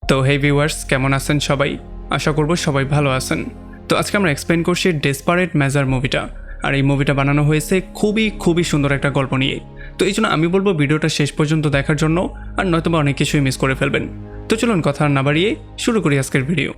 তো হে ভিউয়ার্স, কেমন আছেন সবাই? আশা করব সবাই ভালো আছেন। তো আজকে আমরা এক্সপ্লেন করছি ডেসপারেট মেজার মুভিটা। আর এই মুভিটা বানানো হয়েছে খুবই সুন্দর একটা গল্প নিয়ে। তো এই জন্য আমি বলবো ভিডিওটা শেষ পর্যন্ত দেখার জন্য, আর নয়তো অনেক কিছুই মিস করে ফেলবেন। তো চলুন কথা না বাড়িয়ে শুরু করি আজকের ভিডিও।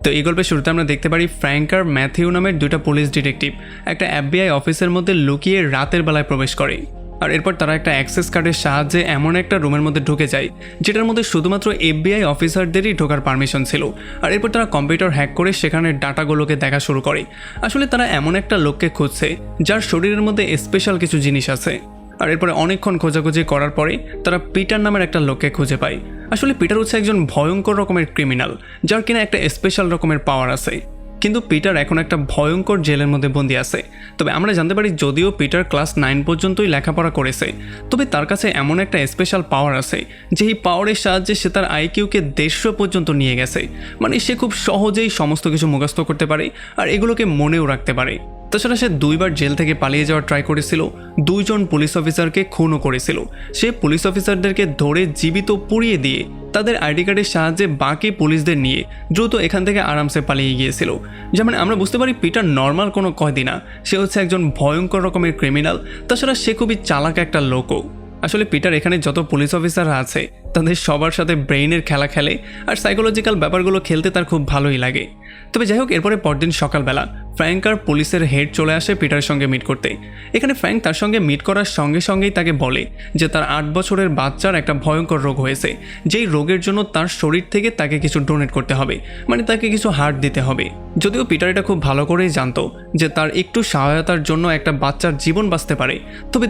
তো এই গল্পের শুরুতে আমরা দেখতে পারি ফ্র্যাঙ্ক আর ম্যাথিউ নামের দুইটা পুলিশ ডিটেকটিভ একটা FBI অফিসের মধ্যে লুকিয়ে রাতের বেলায় প্রবেশ করে। আর এরপর তারা একটা অ্যাক্সেস কার্ডের সাহায্যে এমন একটা রুমের মধ্যে ঢুকে যায় যেটার মধ্যে শুধুমাত্র FBI অফিসারদেরই ঢোকার পারমিশন ছিল। আর এরপর তারা কম্পিউটার হ্যাক করে সেখানে ডাটাগুলোকে দেখা শুরু করে। আসলে তারা এমন একটা লোককে খুঁজছে যার শরীরের মধ্যে স্পেশাল কিছু জিনিস আছে। আর এরপরে অনেকক্ষণ খোঁজাখুঁজি করার পরে তারা পিটার নামের একটা লোককে খুঁজে পায়। আসলে পিটার হচ্ছে একজন ভয়ঙ্কর রকমের ক্রিমিনাল যার কিনা একটা স্পেশাল রকমের পাওয়ার আছে। কিন্তু পিটার এখন একটা ভয়ঙ্কর জেলের মধ্যে বন্দী আছে। তবে আমরা জানতে পারি যদিও পিটার ক্লাস 9 পর্যন্তই লেখাপড়া করেছে, তবে তার কাছে এমন একটা স্পেশাল পাওয়ার আছে যে এই পাওয়ারের সাহায্যে সে তার IQ-কে 150 পর্যন্ত নিয়ে গেছে। মানে সে খুব সহজেই সমস্ত কিছু মুখস্থ করতে পারে আর এগুলোকে মনেও রাখতে পারে। তাছাড়া সে 2বার জেল থেকে পালিয়ে যাওয়ার ট্রাই করেছিল, 2 জন পুলিশ অফিসারকে খুনও করেছিল। সে পুলিশ অফিসারদেরকে ধরে জীবিত পুড়িয়ে দিয়ে তাদের আইডি কার্ডের সাহায্যে বাকি পুলিশদের নিয়ে দ্রুত এখান থেকে আরামসে পালিয়ে গিয়েছিল। যেমন আমরা বুঝতে পারি পিটার নর্মাল কোনো কয়দি না, সে হচ্ছে একজন ভয়ঙ্কর রকমের ক্রিমিনাল। তাছাড়া সে খুবই চালাক একটা লোকও। আসলে পিটার এখানে যত পুলিশ অফিসাররা আছে তাদের সবার সাথে ব্রেইনের খেলা খেলে আর সাইকোলজিক্যাল ব্যাপারগুলো খেলতে তার খুব ভালোই লাগে। তবে যাই হোক, এরপরে পরদিন সকালবেলা ফ্র্যাঙ্ক আর পুলিশের হেড চলে আসে পিটারের সঙ্গে মিট করতে। এখানে ফ্র্যাঙ্ক তার সঙ্গে মিট করার সঙ্গে সঙ্গেই তাকে বলে যে তার 8 বছরের বাচ্চার একটা ভয়ঙ্কর রোগ হয়েছে, যেই রোগের জন্য তার শরীর থেকে তাকে কিছু ডোনেট করতে হবে, মানে তাকে কিছু হার্ট দিতে হবে। যদিও পিটার এটা খুব ভালো করেই জানতো যে তার একটু সহায়তার জন্য একটা বাচ্চার জীবন বাঁচতে পারে,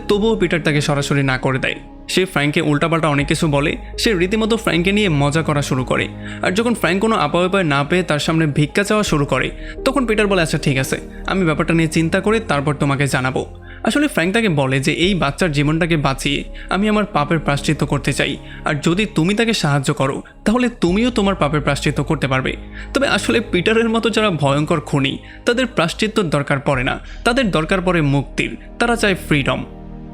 তবুও পিটার তাকে সরাসরি না করে দেয়। সে ফ্র্যাঙ্ককে উল্টাপাল্টা অনেক কিছু বলে, সে রীতিমতো ফ্র্যাঙ্ককে নিয়ে মজা করা শুরু করে। আর যখন ফ্র্যাঙ্ক কোনো উপায় না পেয়ে তার সামনে ভিক্ষা চাওয়া শুরু করে, তখন পিটার বলে আচ্ছা ঠিক আছে, আমি ব্যাপারটা নিয়ে চিন্তা করে তারপর তোমাকে জানাবো। আসলে ফ্র্যাঙ্ক তাকে বলে যে এই বাচ্চার জীবনটাকে বাঁচিয়ে আমি আমার পাপের প্রায়শ্চিত্ত করতে চাই, আর যদি তুমি তাকে সাহায্য করো তাহলে তুমিও তোমার পাপের প্রায়শ্চিত্ত করতে পারবে। তবে আসলে পিটারের মতো যারা ভয়ঙ্কর খুনি তাদের প্রায়শ্চিত্তর দরকার পড়ে না, তাদের দরকার পড়ে মুক্তির, তারা চায় ফ্রিডম।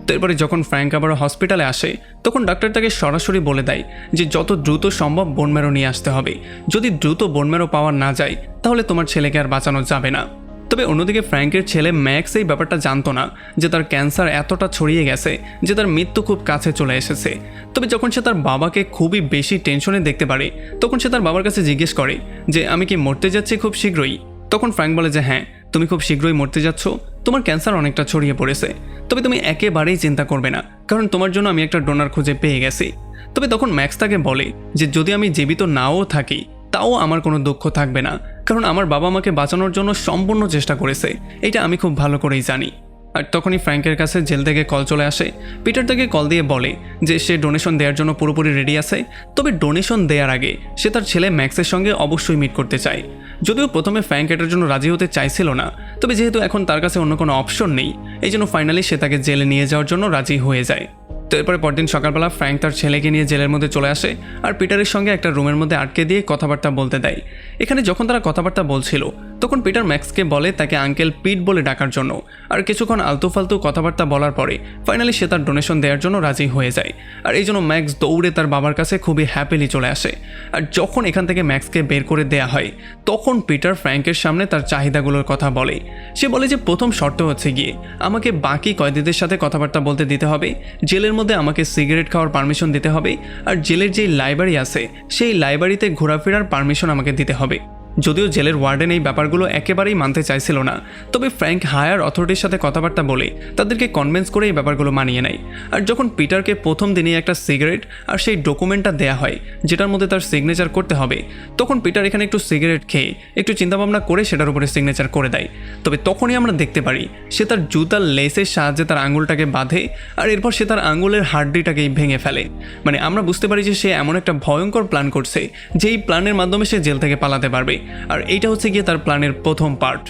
তো এরপরে যখন ফ্র্যাঙ্ক আবার হসপিটালে আসে তখন ডাক্তার তাকে সরাসরি বলে দেয় যে যত দ্রুত সম্ভব বোন ম্যারো নিয়ে আসতে হবে। যদি দ্রুত বোন ম্যারো পাওয়া না যায় তাহলে তোমার ছেলেকে আর বাঁচানো যাবে না। তবে অন্যদিকে ফ্র্যাঙ্কের ছেলে ম্যাক্স এই ব্যাপারটা জানতো না যে তার ক্যান্সার এতটা ছড়িয়ে গেছে যে তার মৃত্যু খুব কাছে চলে এসেছে। তবে যখন সে তার বাবাকে খুবই বেশি টেনশনে দেখতে পারে তখন সে তার বাবার কাছে জিজ্ঞেস করে যে আমি কি মরতে যাচ্ছি খুব শীঘ্রই। তখন ফ্র্যাঙ্ক বলে যে হ্যাঁ, তুমি খুব শীঘ্রই মরতে যাচ্ছ, তোমার ক্যান্সার অনেকটা ছড়িয়ে পড়েছে, তবে তুমি একেবারেই চিন্তা করবে না, কারণ তোমার জন্য আমি একটা ডোনার খুঁজে পেয়ে গেছি। তবে তখন ম্যাক্স তাকে বলে যে যদি আমি জীবিত নাও থাকি তাও আমার কোনো দুঃখ থাকবে না, কারণ আমার বাবা আমাকে বাঁচানোর জন্য সম্পূর্ণ চেষ্টা করেছে, এটা আমি খুব ভালো করেই জানি। আর তখনই ফ্র্যাঙ্কের কাছে জেল থেকে কল চলে আসে। পিটার তাকে কল দিয়ে বলে যে সে ডোনেশন দেওয়ার জন্য পুরোপুরি রেডি আছে, তবে ডোনেশন দেওয়ার আগে সে তার ছেলে ম্যাক্সের সঙ্গে অবশ্যই মিট করতে চায়। যদিও প্রথমে ফ্র্যাঙ্ক এটার জন্য রাজি হতে চাইছিল না, তবে যেহেতু এখন তার কাছে অন্য কোনো অপশন নেই এই জন্য ফাইনালি সে তাকে জেলে নিয়ে যাওয়ার জন্য রাজি হয়ে যায়। তো এরপরে পরদিন সকালবেলা ফ্র্যাঙ্ক তার ছেলেকে নিয়ে জেলের মধ্যে চলে আসে আর পিটারের সঙ্গে একটা রুমের মধ্যে আটকে দিয়ে কথাবার্তা বলতে দেয়। এখানে যখন তারা কথাবার্তা বলছিল তখন পিটার ম্যাক্সকে বলে তাকে আঙ্কেল পিট বলে ডাকার জন্য। আর কিছুক্ষণ আলতু ফালতু কথাবার্তা বলার পরে ফাইনালি সে তার ডোনেশন দেওয়ার জন্য রাজি হয়ে যায়। আর এই জন্য ম্যাক্স দৌড়ে তার বাবার কাছে খুবই হ্যাপিলি চলে আসে। আর যখন এখান থেকে ম্যাক্সকে বের করে দেয়া হয় তখন পিটার ফ্র্যাঙ্কের সামনে তার চাহিদাগুলোর কথা বলে। সে বলে যে প্রথম শর্ত হচ্ছে গিয়ে আমাকে বাকি কয়েদিদের সাথে কথাবার্তা বলতে দিতে হবে, জেলের মধ্যে আমাকে সিগারেট খাওয়ার পারমিশন দিতে হবে, আর জেলের যেই লাইব্রেরি আছে সেই লাইব্রেরিতে ঘোরাফেরার পারমিশন আমাকে দিতে হবে। যদিও জেলের ওয়ার্ডেন এই ব্যাপারগুলো একেবারেই মানতে চাইছিল না, তবে ফ্র্যাঙ্ক হায়ার অথরিটির সাথে কথাবার্তা বলে তাদেরকে কনভিন্স করে এই ব্যাপারগুলো মানিয়ে নেয়। আর যখন পিটারকে প্রথম দিনই একটা সিগারেট আর সেই ডকুমেন্টটা দেয়া হয় যেটার মধ্যে তার সিগনেচার করতে হবে, তখন পিটার এখানে একটু সিগারেট খেয়ে একটু চিন্তাভাবনা করে সেটার উপরে সিগনেচার করে দেয়। তবে তখনই আমরা দেখতে পারি সে তার জুতার লেসের সাহায্যে তার আঙুলটাকে বাঁধে আর এরপর সে তার আঙুলের হাড্ডিটাকেই ভেঙে ফেলে। মানে আমরা বুঝতে পারি যে সে এমন একটা ভয়ঙ্কর প্ল্যান করছে যেই প্ল্যানের মাধ্যমে সে জেল থেকে পালাতে পারবে। আর এইটা হচ্ছে গিয়ে তার প্ল্যানের প্রথম পার্ট।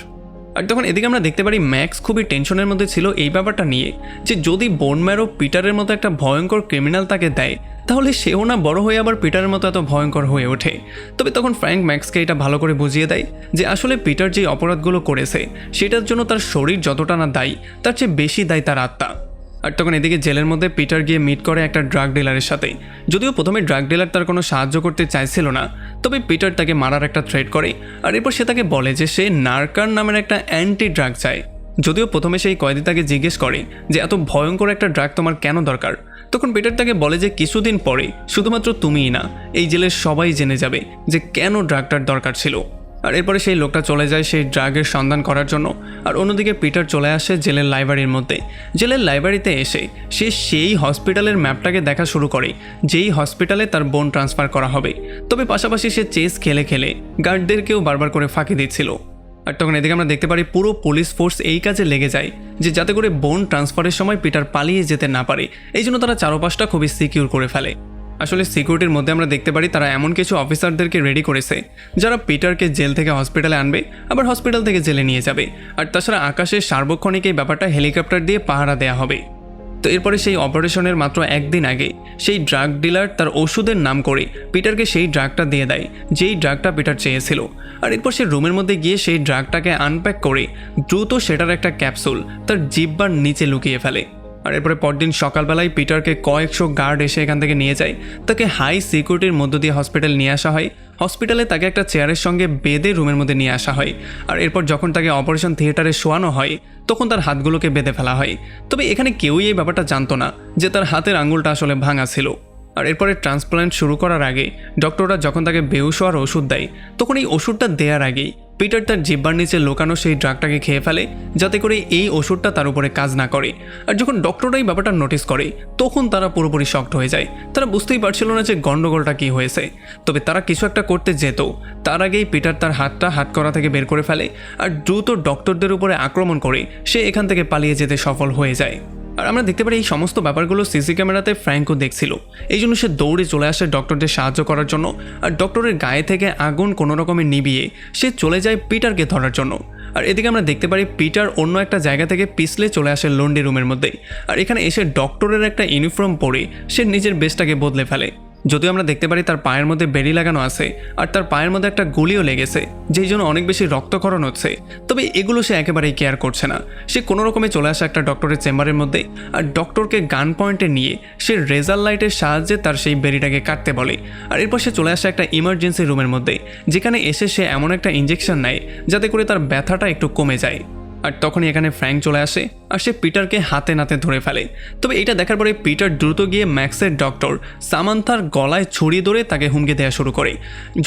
আর তখন এদিকে আমরা দেখতে পারি ম্যাক্স খুবই টেনশনের মধ্যে ছিল এই ব্যাপারটা নিয়ে যে যদি বোন ম্যারো পিটারের মতো একটা ভয়ঙ্কর ক্রিমিনাল তাকে দেয় তাহলে সেও না বড় হয়ে আবার পিটারের মতো এত ভয়ঙ্কর হয়ে ওঠে। তবে তখন ফ্র্যাঙ্ক ম্যাক্সকে এটা ভালো করে বুঝিয়ে দেয় যে আসলে পিটার যে অপরাধগুলো করেছে সেটার জন্য তার শরীর যতটা না দায়ী তার চেয়ে বেশি দায়ী তার আত্মা। আর তখন এদিকে জেলের মধ্যে পিটার গিয়ে মিট করে একটা ড্রাগ ডিলারের সাথে। যদিও প্রথমে ড্রাগ ডিলার তার কোনো সাহায্য করতে চাইছিল না, তবে পিটার তাকে মারার একটা থ্রেট করে। আর এরপর সে তাকে বলে যে সে নার্কার নামের একটা অ্যান্টি ড্রাগ চায়। যদিও প্রথমে সেই কয়েদি তাকে জিজ্ঞেস করে যে এত ভয়ঙ্কর একটা ড্রাগ তোমার কেন দরকার। তখন পিটার তাকে বলে যে কিছুদিন পরে শুধুমাত্র তুমিই না, এই জেলের সবাই জেনে যাবে যে কেন ড্রাগটার দরকার ছিল। আর এরপরে সেই লোকটা চলে যায় সেই ড্রাগের সন্ধান করার জন্য। আর অন্যদিকে পিটার চলে আসে জেলের লাইব্রেরির মধ্যে। জেলের লাইব্রেরিতে এসে সে সেই হসপিটালের ম্যাপটাকে দেখা শুরু করে যেই হসপিটালে তার বোন ট্রান্সফার করা হবে। তবে পাশাপাশি সে চেস খেলে খেলে গার্ডদেরকেও বারবার করে ফাঁকি দিচ্ছিল। আর তখন এদিকে আমরা দেখতে পারি পুরো পুলিশ ফোর্স এই কাজে লেগে যায় যে যাতে করে বোন ট্রান্সফারের সময় পিটার পালিয়ে যেতে না পারে। এই জন্য তারা চারপাশটা খুবই সিকিউর করে ফেলে। আসলে সিকিউরিটির মধ্যে আমরা দেখতে পারি তারা এমন কিছু অফিসারদেরকে রেডি করেছে যারা পিটারকে জেল থেকে হসপিটালে আনবে, আবার হসপিটাল থেকে জেলে নিয়ে যাবে। আর তাছাড়া আকাশের সার্বক্ষণিক এই ব্যাপারটা হেলিকপ্টার দিয়ে পাহারা দেওয়া হবে। তো এরপরে সেই অপারেশনের মাত্র একদিন আগে সেই ড্রাগ ডিলার তার ওষুধের নাম করে পিটারকে সেই ড্রাগটা দিয়ে দেয় যেই ড্রাগটা পিটার চেয়েছিল। আর এরপর সে রুমের মধ্যে গিয়ে সেই ড্রাগটাকে আনপ্যাক করে দ্রুত সেটার একটা ক্যাপসুল তার জিহ্বার নিচে লুকিয়ে ফেলে। আর এরপরে পরদিন সকালবেলায় পিটারকে কয়েকশো গার্ড এসে এখান থেকে নিয়ে যায়। তাকে হাই সিকিউরিটির মধ্য দিয়ে হসপিটাল নিয়ে আসা হয়। হসপিটালে তাকে একটা চেয়ারের সঙ্গে বেঁধে রুমের মধ্যে নিয়ে আসা হয়। আর এরপর যখন তাকে অপারেশন থিয়েটারে শোয়ানো হয় তখন তার হাতগুলোকে বেঁধে ফেলা হয়। তবে এখানে কেউই এই ব্যাপারটা জানতো না যে তার হাতের আঙুলটা আসলে ভাঙা ছিল। আর এরপরে ট্রান্সপ্লান্ট শুরু করার আগে ডক্টররা যখন তাকে বেহুশ হওয়ার ওষুধ দেয় তখন এই ওষুধটা দেওয়ার আগেই পিটার তার জিহ্বার নিচে লুকানো সেই ড্রাগটাকে খেয়ে ফেলে যাতে করে এই ওষুধটা তার উপরে কাজ না করে। আর যখন ডক্টররা এই ব্যাপারটা নোটিস করে তখন তারা পুরোপুরি শকড হয়ে যায়। তারা বুঝতেই পারছিল না যে গন্ডগোলটা কী হয়েছে। তবে তারা কিছু একটা করতে যেত তার আগেই পিটার তার হাতটা হাতকড়া থেকে বের করে ফেলে আর দ্রুত ডক্টরদের উপরে আক্রমণ করে সে এখান থেকে পালিয়ে যেতে সফল হয়ে যায়। আর আমরা দেখতে পারি এই সমস্ত ব্যাপারগুলো সিসি ক্যামেরাতে ফ্র্যাঙ্কও দেখছিল। এই জন্য সে দৌড়ে চলে আসে ডক্টরদের সাহায্য করার জন্য। আর ডক্টরের গায়ে থেকে আগুন কোনো রকমে নিভিয়ে সে চলে যায় পিটারকে ধরার জন্য। আর এদিকে আমরা দেখতে পারি পিটার অন্য একটা জায়গা থেকে পিছলে চলে আসে লন্ডি রুমের মধ্যে। আর এখানে এসে ডক্টরের একটা ইউনিফর্ম পরে সে নিজের বেশটাকে বদলে ফেলে। যদিও আমরা দেখতে পারি তার পায়ের মধ্যে বেড়ি লাগানো আছে আর তার পায়ের মধ্যে একটা গুলিও লেগেছে যেই জন্য অনেক বেশি রক্তক্ষরণ হচ্ছে। তবে এগুলো সে একেবারেই কেয়ার করছে না। সে কোনো রকমে চলে আসে একটা ডক্টরের চেম্বারের মধ্যে আর ডক্টরকে গান পয়েন্টে নিয়ে সে রেজার লাইটের সাহায্যে তার সেই বেড়িটাকে কাটতে বলে। আর এরপর সে চলে আসে একটা ইমার্জেন্সি রুমের মধ্যে যেখানে এসে সে এমন একটা ইঞ্জেকশন নেয় যাতে করে তার ব্যথাটা একটু কমে যায়। আর তখনই এখানে ফ্র্যাঙ্ক চলে আসে আর সে পিটারকে হাতে নাতে ধরে ফেলে। তবে এটা দেখার পরে পিটার দ্রুত গিয়ে ম্যাক্সের ডক্টর সামান্থার গলায় ছুরি ধরে তাকে হুমকি দেওয়া শুরু করে।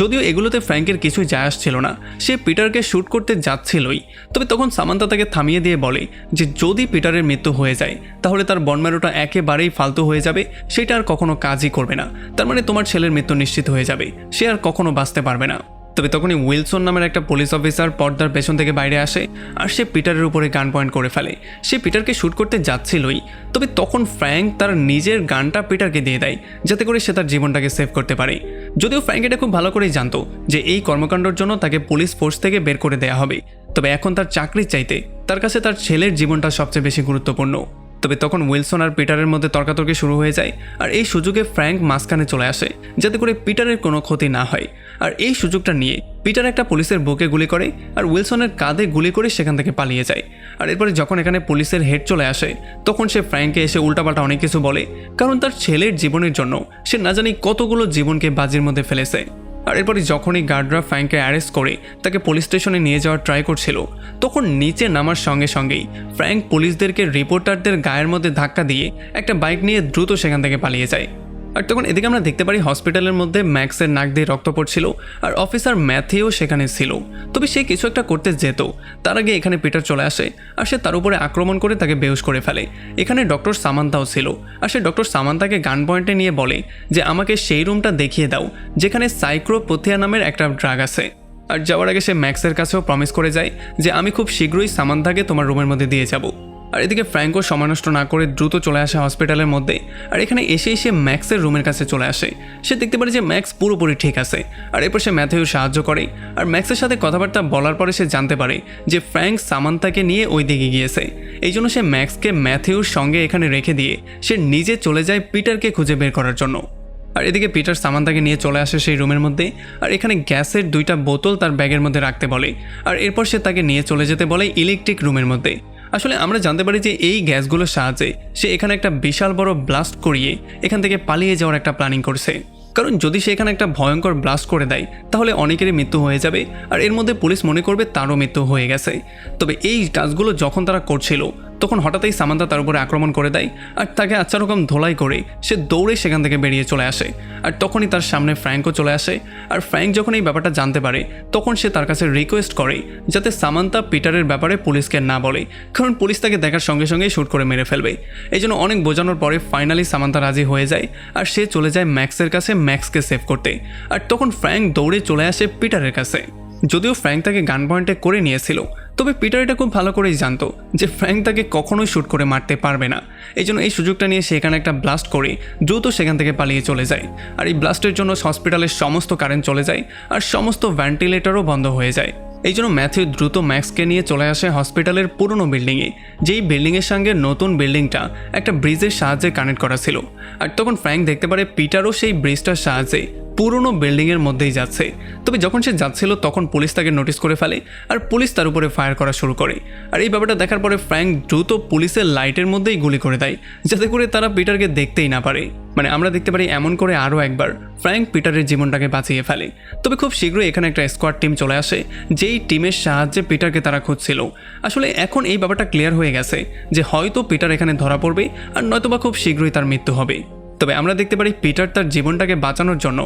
যদিও এগুলোতে ফ্র্যাঙ্কের কিছুই যায় আসছিল না, সে পিটারকে শ্যুট করতে যাচ্ছিলই। তবে তখন সামান্থা তাকে থামিয়ে দিয়ে বলে যে যদি পিটারের মৃত্যু হয়ে যায় তাহলে তার বনম্যারোটা একেবারেই ফালতু হয়ে যাবে, সেটা আর কখনো কাজই করবে না। তার মানে তোমার ছেলের মৃত্যু নিশ্চিত হয়ে যাবে, সে আর কখনো বাঁচতে পারবে না। তবে তখনই উইলসন নামের একটা পুলিশ অফিসার পর্দার পেছন থেকে বাইরে আসে আর সে পিটারের উপরে গান পয়েন্ট করে ফেলে। সে পিটারকে শ্যুট করতে যাচ্ছিলই, তবে তখন ফ্র্যাঙ্ক তার নিজের গানটা পিটারকে দিয়ে দেয় যাতে করে সে তার জীবনটাকে সেভ করতে পারে। যদিও ফ্র্যাঙ্ক এটা খুব ভালো করেই জানতো যে এই কর্মকাণ্ডের জন্য তাকে পুলিশ ফোর্স থেকে বের করে দেওয়া হবে। তবে এখন তার চাকরির চাইতে তার কাছে তার ছেলের জীবনটা সবচেয়ে বেশি গুরুত্বপূর্ণ। তবে তখন উইলসন আর পিটারের মধ্যে তর্কাতর্কি শুরু হয়ে যায় আর এই সুযোগে ফ্র্যাঙ্ক মাঝখানে চলে আসে যাতে করে পিটারের কোনো ক্ষতি না হয়। আর এই সুযোগটা নিয়ে পিটার একটা পুলিশের বুকে গুলি করে আর উইলসনের কাঁধে গুলি করে সেখান থেকে পালিয়ে যায়। আর এরপরে যখন এখানে পুলিশের হেড চলে আসে তখন সে ফ্র্যাঙ্ককে এসে উল্টাপাল্টা অনেক কিছু বলে, কারণ তার ছেলের জীবনের জন্য সে না জানি কতগুলো জীবনকে বাজির মধ্যে ফেলেছে। আর এরপরে যখনই গার্ডরা ফ্র্যাঙ্ককে অ্যারেস্ট করে তাকে পুলিশ স্টেশনে নিয়ে যাওয়ার ট্রাই করছিল তখন নিচে নামার সঙ্গে সঙ্গেই ফ্র্যাঙ্ক পুলিশদেরকে রিপোর্টারদের গায়ের মধ্যে ধাক্কা দিয়ে একটা বাইক নিয়ে দ্রুত সেখান থেকে পালিয়ে যায়। আর তখন এদিকে আমরা দেখতে পারি হসপিটালের মধ্যে ম্যাক্সের নাক দিয়ে রক্ত পড়ছিল আর অফিসার ম্যাথিও সেখানে ছিল। তবে সে কিছু একটা করতে যেত তার আগে এখানে পিটার চলে আসে আর সে তার উপরে আক্রমণ করে তাকে বেহুশ করে ফেলে। এখানে ডক্টর সামান্থাও ছিল আর সে ডক্টর সামান্থাকে গান পয়েন্টে নিয়ে বলে যে আমাকে সেই রুমটা দেখিয়ে দাও যেখানে সাইক্রোপোথিয়া নামের একটা ড্রাগ আছে। আর যাওয়ার আগে সে ম্যাক্সের কাছেও প্রমিস করে যায় যে আমি খুব শীঘ্রই সামান্থাকে তোমার রুমের মধ্যে দিয়ে যাব। আর এদিকে ফ্র্যাঙ্কও সময় নষ্ট না করে দ্রুত চলে আসে হসপিটালের মধ্যে আর এখানে এসে ম্যাক্সের রুমের কাছে চলে আসে। সে দেখতে পারে যে ম্যাক্স পুরোপুরি ঠিক আছে আর এরপর সে ম্যাথিউ সাহায্য করে। আর ম্যাক্সের সাথে কথাবার্তা বলার পরে সে জানতে পারে যে ফ্র্যাঙ্ক সামান্থাকে নিয়ে ওই দিকে গিয়েছে। এই জন্য সে ম্যাক্সকে ম্যাথিউর সঙ্গে এখানে রেখে দিয়ে সে নিজে চলে যায় পিটারকে খুঁজে বের করার জন্য। আর এদিকে পিটার সামান্থাকে নিয়ে চলে আসে সেই রুমের মধ্যে আর এখানে গ্যাসের 2টা বোতল তার ব্যাগের মধ্যে রাখতে বলে। আর এরপর সে তাকে নিয়ে চলে যেতে বলে ইলেকট্রিক রুমের মধ্যে। আসলে আমরা জানতে পারি যে এই গ্যাসগুলোর সাহায্যে সে এখানে একটা বিশাল বড় ব্লাস্ট করিয়ে এখান থেকে পালিয়ে যাওয়ার একটা প্ল্যানিং করছে। কারণ যদি সে এখানে একটা ভয়ঙ্কর ব্লাস্ট করে দেয় তাহলে অনেকেরই মৃত্যু হয়ে যাবে, আর এর মধ্যে পুলিশ মনে করবে তারও মৃত্যু হয়ে গেছে। তবে এই কাজগুলো যখন তারা করছিল তখন হঠাৎই সামান্থা তার উপরে আক্রমণ করে দেয় আর তাকে আচ্ছা রকম ধোলাই করে সে দৌড়ে সেখান থেকে বেরিয়ে চলে আসে। আর তখনই তার সামনে ফ্র্যাঙ্কও চলে আসে। আর ফ্র্যাঙ্ক যখন এই ব্যাপারটা জানতে পারে তখন সে তার কাছে রিকোয়েস্ট করে যাতে সামান্থা পিটারের ব্যাপারে পুলিশকে না বলে, কারণ পুলিশ তাকে দেখার সঙ্গে সঙ্গেই শ্যুট করে মেরে ফেলবে। এই জন্য অনেক বোঝানোর পরে ফাইনালি সামান্থা রাজি হয়ে যায় আর সে চলে যায় ম্যাক্সের কাছে ম্যাক্সকে সেভ করতে। আর তখন ফ্র্যাঙ্ক দৌড়ে চলে আসে পিটারের কাছে। যদিও ফ্র্যাঙ্ক তাকে গান পয়েন্টে করে নিয়েছিল, তবে পিটার এটা খুব ভালো করেই জানতো যে ফ্র্যাঙ্ক তাকে কখনোই শ্যুট করে মারতে পারবে না। এই জন্য এই সুযোগটা নিয়ে সে এখানে একটা ব্লাস্ট করে দ্রুত সেখান থেকে পালিয়ে চলে যায়। আর এই ব্লাস্টের জন্য হসপিটালের সমস্ত কারেন্ট চলে যায় আর সমস্ত ভেন্টিলেটরও বন্ধ হয়ে যায়। এই জন্য ম্যাথিউ দ্রুত ম্যাক্সকে নিয়ে চলে আসে হসপিটালের পুরনো বিল্ডিংয়ে, যেই বিল্ডিংয়ের সঙ্গে নতুন বিল্ডিংটা একটা ব্রিজের সাহায্যে কানেক্ট করা ছিল। আর তখন ফ্র্যাঙ্ক দেখতে পারে পিটারও সেই ব্রিজটার সাহায্যে পুরনো বিল্ডিংয়ের মধ্যেই যাচ্ছে। তবে যখন সে যাচ্ছিল তখন পুলিশ তাকে নোটিস করে ফেলে আর পুলিশ তার উপরে ফায়ার করা শুরু করে। আর এই ব্যাপারটা দেখার পরে ফ্র্যাঙ্ক দ্রুত পুলিশের লাইটের মধ্যেই গুলি করে দেয় যাতে করে তারা পিটারকে দেখতেই না পারে। মানে আমরা দেখতে পারি এমন করে আরও একবার ফ্র্যাঙ্ক পিটারের জীবনটাকে বাঁচিয়ে ফেলে। তবে খুব শীঘ্রই এখানে একটা স্কোয়াড টিম চলে আসে, যেই টিমের সাহায্যে পিটারকে তারা খুঁজছিল। আসলে এখন এই ব্যাপারটা ক্লিয়ার হয়ে গেছে যে হয়তো পিটার এখানে ধরা পড়বে আর নয়তোবা খুব শীঘ্রই তার মৃত্যু হবে। তবে আমরা দেখতে পারি পিটার তার জীবনটাকে বাঁচানোর জন্য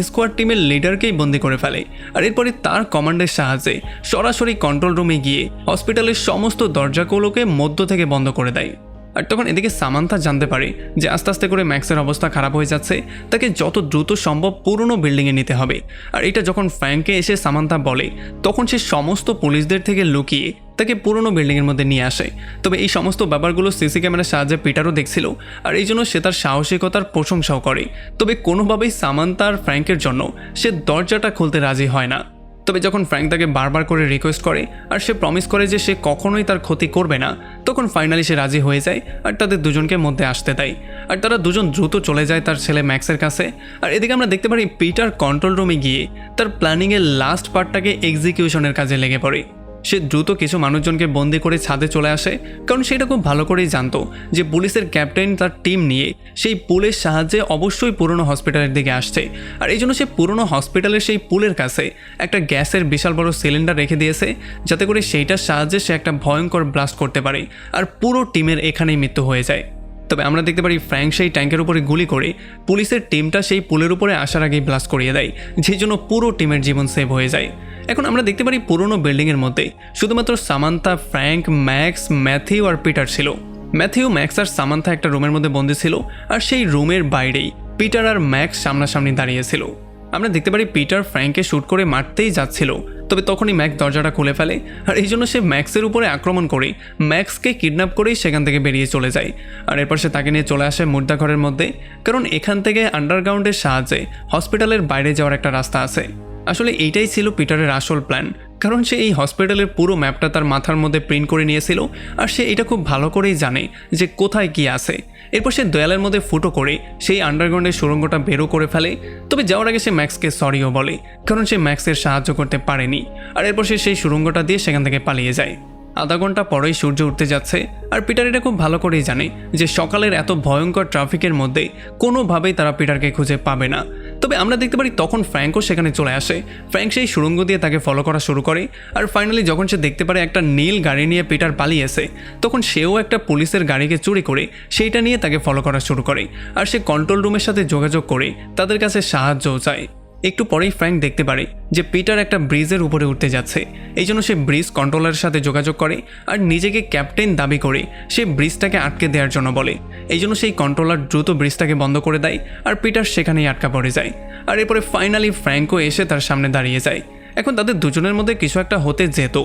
স্কোয়াড টিমের লিডারকেই বন্দি করে ফেলে আর এরপরে তার কমান্ডের সাহায্যে সরাসরি কন্ট্রোল রুমে গিয়ে হসপিটালের সমস্ত দরজাগুলোকে মধ্য থেকে বন্ধ করে দেয়। আর তখন এদিকে সামান্থা জানতে পারে যে আস্তে আস্তে করে ম্যাক্সের অবস্থা খারাপ হয়ে যাচ্ছে, তাকে যত দ্রুত সম্ভব পুরনো বিল্ডিংয়ে নিতে হবে। আর এটা যখন ফ্র্যাঙ্ককে এসে সামান্থা বলে তখন সে সমস্ত পুলিশদের থেকে লুকিয়ে তাকে পুরনো বিল্ডিংয়ের মধ্যে নিয়ে আসে। তবে এই সমস্ত ব্যাপারগুলো সিসি ক্যামেরার সাহায্যে পিটারও দেখছিল আর এই জন্য সে তার সাহসিকতার প্রশংসাও করে। তবে কোনোভাবেই সামান্থা আর ফ্র্যাঙ্কের জন্য সে দরজাটা খুলতে রাজি হয় না। তবে যখন ফ্র্যাঙ্ক তাকে বারবার করে রিকোয়েস্ট করে আর সে প্রমিস করে যে সে কখনোই তার ক্ষতি করবে না, তখন ফাইনালি সে রাজি হয়ে যায় আর তাদের দুজনকে মধ্যে আসতে দেয়। আর তারা দুজন দ্রুত চলে যায় তার ছেলে ম্যাক্সের কাছে। আর এদিকে আমরা দেখতে পারি পিটার কন্ট্রোল রুমে গিয়ে তার প্ল্যানিংয়ের লাস্ট পার্টটাকে এক্সিকিউশনের কাজে লেগে পড়ে। সে দ্রুত কিছু মানুষজনকে বন্দি করে ছাদে চলে আসে, কারণ সেটা খুব ভালো করেই জানতো যে পুলিশের ক্যাপ্টেন তার টিম নিয়ে সেই পুলের সাহায্যে অবশ্যই পুরনো হসপিটালের দিকে আসছে। আর এই জন্য সে পুরনো হসপিটালের সেই পুলের কাছে একটা গ্যাসের বিশাল বড় সিলিন্ডার রেখে দিয়েছে যাতে করে সেইটার সাহায্যে সে একটা ভয়ঙ্কর ব্লাস্ট করতে পারে আর পুরো টিমের এখানেই মৃত্যু হয়ে যায়। তবে আমরা দেখতে পারি ফ্র্যাঙ্ক সেই ট্যাঙ্কের উপরে গুলি করে পুলিশের টিমটা সেই পুলের উপরে আসার আগেই ব্লাস্ট করিয়ে দেয়, যেই জন্য পুরো টিমের জীবন সেভ হয়ে যায়। এখন আমরা দেখতে পারি পুরনো বিল্ডিংয়ের মধ্যে শুধুমাত্র সামান্থা, ফ্র্যাঙ্ক, ম্যাক্স, ম্যাথিউ আর পিটার ছিল। ম্যাথিউ, ম্যাক্স আর সামান্থা একটা রুমের মধ্যে বন্দি ছিল আর সেই রুমের বাইরেই পিটার আর ম্যাক্স সামনাসামনি দাঁড়িয়েছিল। আমরা দেখতে পারি পিটার ফ্র্যাঙ্ককে শ্যুট করে মারতেই যাচ্ছিল, তবে তখনই ম্যাক্স দরজাটা খুলে ফেলে আর এই জন্য সে ম্যাক্সের উপরে আক্রমণ করে ম্যাক্সকে কিডন্যাপ করেই সেখান থেকে বেরিয়ে চলে যায়। আর এরপর সে তাকে নিয়ে চলে আসে মুর্দাঘরের মধ্যে, কারণ এখান থেকে আন্ডারগ্রাউন্ডের সাহায্যে হসপিটালের বাইরে যাওয়ার একটা রাস্তা আছে। আসলে এইটাই ছিল পিটারের আসল প্ল্যান, কারণ সে এই হসপিটালের পুরো ম্যাপটা তার মাথার মধ্যে প্রিন্ট করে নিয়েছিল আর সে এটা খুব ভালো করেই জানে যে কোথায় কি আছে। এরপর সে দেয়ালের মধ্যে ফুটো করে সেই আন্ডারগ্রাউন্ডের সুড়ঙ্গটা বেরো করে ফেলে। তবে যাওয়ার আগে সে ম্যাক্সকে সরিও বলে, কারণ সে ম্যাক্সের সাহায্য করতে পারেনি। আর এরপর সে সেই সুড়ঙ্গটা দিয়ে সেখান থেকে পালিয়ে যায়। আধা ঘন্টা পরেই সূর্য উঠতে যাচ্ছে আর পিটার এটা খুব ভালো করেই জানে যে সকালের এত ভয়ঙ্কর ট্রাফিকের মধ্যে কোনোভাবেই তারা পিটারকে খুঁজে পাবে না। তবে আমরা দেখতে পারি তখন ফ্র্যাঙ্কও সেখানে চলে আসে। ফ্র্যাঙ্ক সেই সুড়ঙ্গ দিয়ে তাকে ফলো করা শুরু করে আর ফাইনালি যখন সে দেখতে পারে একটা নীল গাড়ি নিয়ে পিটার পালিয়েছে, তখন সেও একটা পুলিশের গাড়িকে চুরি করে সেইটা নিয়ে তাকে ফলো করা শুরু করে আর সে কন্ট্রোল রুমের সাথে যোগাযোগ করে তাদের কাছে সাহায্যও চায়। একটু পরেই ফ্র্যাঙ্ক দেখতে পারে যে পিটার একটা ব্রিজের উপরে উঠতে যাচ্ছে, এই জন্য সে ব্রিজ কন্ট্রোলারের সাথে যোগাযোগ করে আর নিজেকে ক্যাপ্টেন দাবি করে সে ব্রিজটাকে আটকে দেওয়ার জন্য বলে। এই জন্য সেই কন্ট্রোলার দ্রুত ব্রিজটাকে বন্ধ করে দেয় আর পিটার সেখানেই আটকা পড়ে যায়। আর এরপরে ফাইনালি ফ্র্যাঙ্কও এসে তার সামনে দাঁড়িয়ে যায়। এখন তাদের দুজনের মধ্যে কিছু একটা হতে যেত,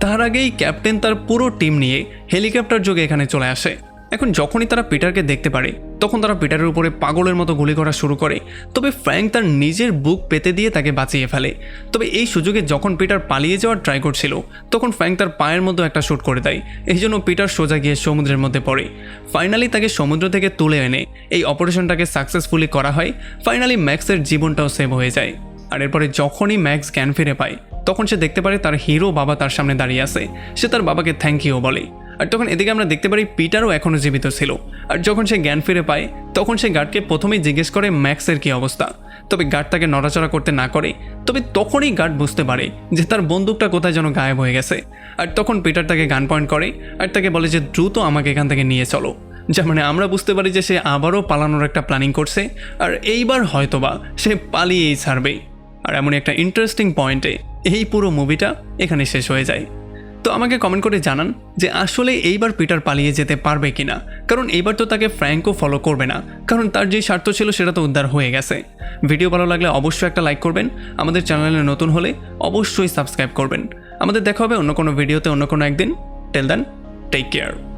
তার আগেই ক্যাপ্টেন তার পুরো টিম নিয়ে হেলিকপ্টার যোগে এখানে চলে আসে। এখন যখনই তারা পিটারকে দেখতে পারে তখন তারা পিটারের উপরে পাগলের মতো গুলি করা শুরু করে, তবে ফ্র্যাঙ্ক তার নিজের বুক পেতে দিয়ে তাকে বাঁচিয়ে ফেলে। তবে এই সুযোগে যখন পিটার পালিয়ে যাওয়ার ট্রাই করছিল তখন ফ্র্যাঙ্ক তার পায়ের মধ্যে একটা শ্যুট করে দেয়, এই জন্য পিটার সোজা গিয়ে সমুদ্রের মধ্যে পড়ে। ফাইনালি তাকে সমুদ্র থেকে তুলে এনে এই অপারেশনটাকে সাকসেসফুলি করা হয়। ফাইনালি ম্যাক্সের জীবনটাও সেভ হয়ে যায়। আর এরপরে যখনই ম্যাক্স জ্ঞান ফিরে পায় তখন সে দেখতে পারে তার হিরো বাবা তার সামনে দাঁড়িয়ে আছে। সে তার বাবাকে থ্যাংক ইউ বলে আর তখন এদিকে আমরা দেখতে পারি পিটারও এখনও জীবিত ছিল। আর যখন সে জ্ঞান ফিরে পায় তখন সে গার্ডকে প্রথমেই জিজ্ঞেস করে ম্যাক্সের কী অবস্থা। তবে গার্ড তাকে নড়াচড়া করতে না করে। তবে তখনই গার্ড বুঝতে পারে যে তার বন্দুকটা কোথায় যেন গায়েব হয়ে গেছে। আর তখন পিটার তাকে গান পয়েন্ট করে আর তাকে বলে যে দ্রুত আমাকে এখান থেকে নিয়ে চলো। যা মানে আমরা বুঝতে পারি যে সে আবারও পালানোর একটা প্ল্যানিং করছে, আর এইবার হয়তোবা সে পালিয়েই ছাড়বে। আর এমনই একটা ইন্টারেস্টিং পয়েন্টে এই পুরো মুভিটা এখানে শেষ হয়ে যায়। তো আমাকে কমেন্ট করে জানান যে আসলে এইবার পিটার পালিয়ে যেতে পারবে কিনা, কারণ এইবার তো তাকে ফ্র্যাঙ্কও ফলো করবে না, কারণ তার যেই স্বার্থ ছিল সেটা তো উদ্ধার হয়ে গেছে। ভিডিও ভালো লাগলে অবশ্যই একটা লাইক করবেন, আমাদের চ্যানেলে নতুন হলে অবশ্যই সাবস্ক্রাইব করবেন। আমাদের দেখা হবে অন্য কোনো ভিডিওতে অন্য কোনো একদিন। Till then, take care.